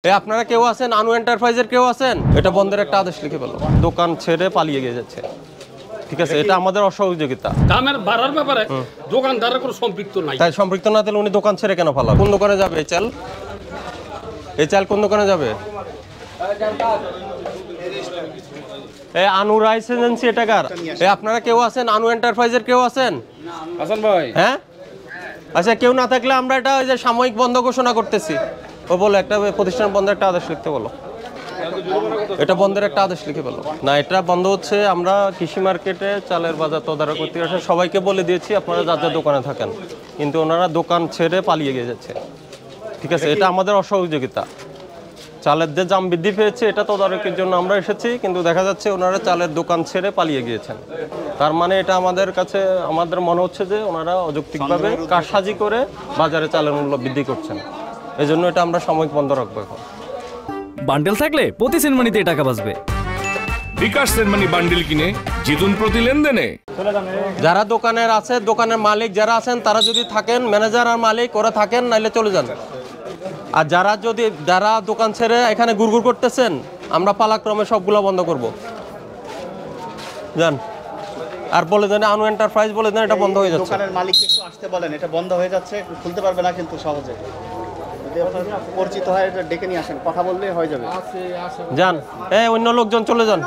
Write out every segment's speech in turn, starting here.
আপনারা কেউ আছেন আনু এন্টারপ্রাইজের কেউ আছেন? এটা বন্ধের একটা আদেশ লিখে বলো। দোকান ছেড়ে পালিয়ে গিয়ে যাচ্ছে। ঠিক আছে, এটা আমাদের অসহযোগিতা। দামের বাড়ার ব্যাপারে দোকানদারের কোনো সম্পৃক্ত নাই। তাই সম্পৃক্ত না তাহলে উনি দোকান ছেড়ে কেন পালাবে? কোন দোকানে যাবে এই চাল কোন দোকানে যাবে? আনু রাইস এজেন্সি এটা কার? আপনারা কেউ আছেন আনু এন্টারপ্রাইজের কেউ আছেন? হাসান ভাই, হ্যাঁ, আচ্ছা কেউ না থাকলে আমরা এটা ওই যে সাময়িক বন্ধ ঘোষণা করতেছি। ও বলো একটা প্রতিষ্ঠান বন্ধের একটা আদেশ লিখতে বলো। এটা বন্ধের একটা আদেশ লিখে বলো। না, এটা বন্ধ হচ্ছে। আমরা কৃষি মার্কেটে চালের বাজার তদারক করতে আসে সবাইকে বলে দিয়েছি আপনারা যাদের দোকানে থাকেন, কিন্তু ওনারা দোকান ছেড়ে পালিয়ে গিয়ে যাচ্ছে। ঠিক আছে, এটা আমাদের অসহযোগিতা। চালের যে দাম বৃদ্ধি পেয়েছে এটা তদারকির জন্য আমরা এসেছি, কিন্তু দেখা যাচ্ছে ওনারা চালের দোকান ছেড়ে পালিয়ে গিয়েছেন। তার মানে এটা আমাদের কাছে আমাদের মনে হচ্ছে যে ওনারা অযৌক্তিকভাবে কারসাজি করে বাজারে চালের মূল্য বৃদ্ধি করছেন। এই জন্য এটা আমরা সাময়িক বন্ধ রাখবো। এখন বান্ডেল থাকলে প্রতি সেনমানিতে টাকা বাঁচবে। বিকাশ সেনমানি বান্ডেল কিনে জিতুন প্রতি লেনদেনে। যারা দোকানের আছে, দোকানের মালিক যারা আছেন তারা যদি থাকেন, ম্যানেজার আর মালিক ওরা থাকেন, নাইলে চলে যান। আর যারা দোকান ছেড়ে এখানে গুড়গুড় করতেছেন, আমরা পালাক্রমে সবগুলো বন্ধ করব। যান আর বলে দেন আনু এন্টারপ্রাইজ বলে দেন এটা বন্ধ হয়ে যাচ্ছে। দোকানের মালিককে একটু আসতে বলেন, এটা বন্ধ হয়ে যাচ্ছে, খুলতে পারবে না কিন্তু সহজে। যদি আপনার পরিচিত হয় এটা ডেকে নিয়ে আসেন, কথা বললেই হয়ে যাবে। যান, অন্য লোকজন চলে যান।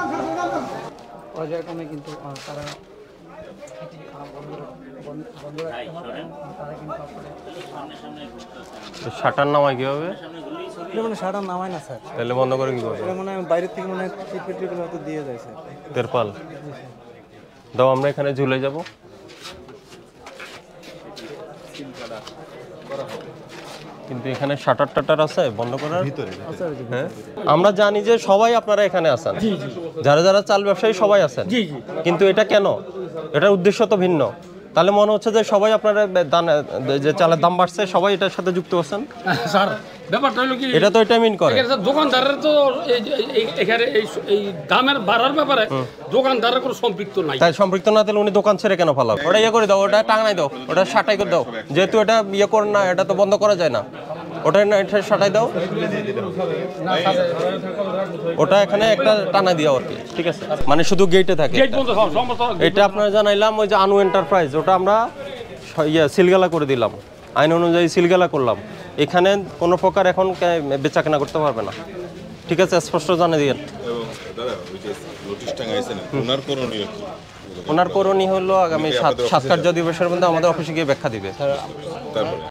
শাটার নামায় কি হবে? শাটার নামায় না স্যার, তাহলে বন্ধ করে কি করবে? মনে হয় বাইরের থেকে মনে হয় টিপে হয়তো দিয়ে যায় স্যার। তেরপাল দাও, আমরা এখানে ঝুলে যাব। কিন্তু এখানে শাটার টাটার আছে বন্ধ করার ভিতরে। হ্যাঁ, আমরা জানি যে সবাই আপনারা এখানে আছেন, যারা যারা চাল ব্যবসায়ী সবাই আছেন, কিন্তু এটা কেন? এটার উদ্দেশ্য তো ভিন্ন। তাহলে মনে হচ্ছে যে সবাই আপনারা যে চালের দাম বাড়ছে সবাই এটার সাথে যুক্ত আছেন। স্যার ব্যাপারটা হলো কি, এটা তো এটা মিন করে দোকানদারের তো এখানে এই দামের বাড়ার ব্যাপারে দোকানদারের কোনো সম্পৃক্ত নাই। তাই সম্পৃক্ত না তাহলে উনি দোকান ছেড়ে কেন পালাবে? ওটা ইয়ে করে দাও, ওটা টাঙাই দাও, ওটা সাটাই করে দাও। যেহেতু এটা ইয়ে করে না, এটা তো বন্ধ করা যায় না। ওটা সাটাই দাও, ওটা এখানে একটা টানা দিও আর কি। ঠিক আছে, মানে শুধু গেটে থাকে। এটা আপনারা জানাইলাম ওই যে আনু এন্টারপ্রাইজ, ওটা আমরা সিলগালা করে দিলাম, আইন অনুযায়ী সিলগালা করলাম। এখানে কোনো প্রকার এখন বেচা কেনা করতে পারবে না। ঠিক আছে, স্পষ্ট জানিয়ে দিন। ওনার করণীয় হলো আগামী 7 কার্য দিবসের মধ্যে আমাদের অফিসে গিয়ে ব্যাখ্যা দিবে।